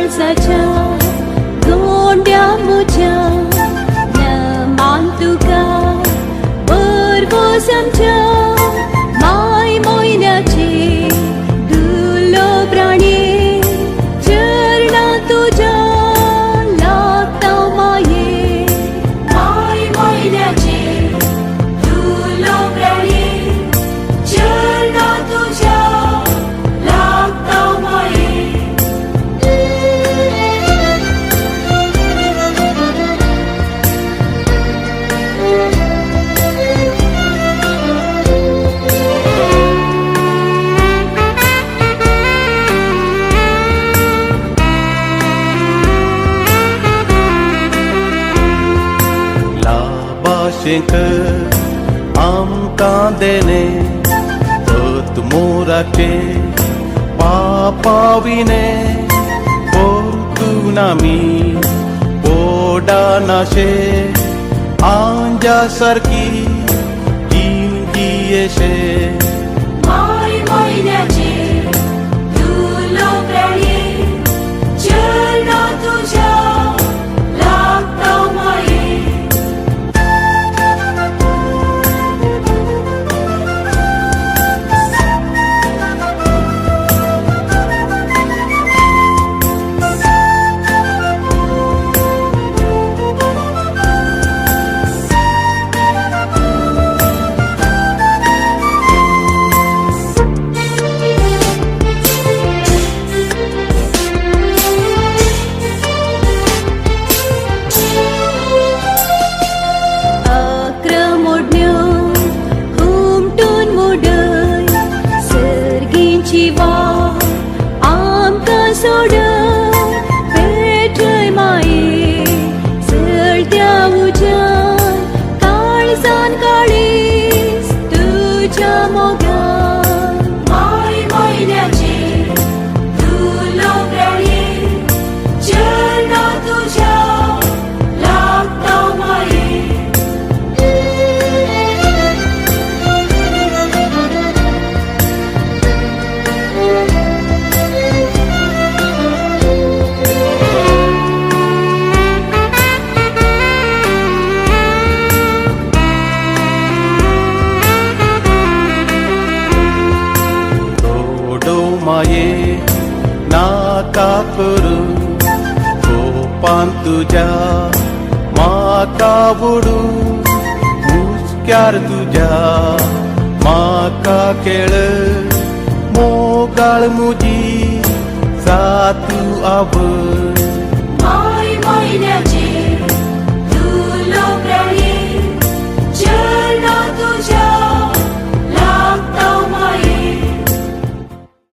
माणसाच्या गोंड्या मुझ्या न मानतू का बरवस आमच्या माय मोयनाचे दुलो प्राणी चरणा तुझ्या लागता माये माय मोयनाचे दुलो प्राणी चरणा तुझ्या लागता माये लाभाशेंक आमकां देणे पत मोराचे पापाविने परतून आमी पोडानाशे आंजा सारकी जिणगी माय मोयनाचे दुलो प्राणी चरणा तुझ्या लागता माये सोड पेठय माये चलत्या उज्यान काळजान काळीज तुझ्या मोगान माय मोयनाचे दुलो प्राणी चरणा तुझ्या लागता माये माये नाका करू कोपान तुझ्या माका बुडू मुस्क्यार तुझ्या माका केळ मोगाळ मुजी जातू आवर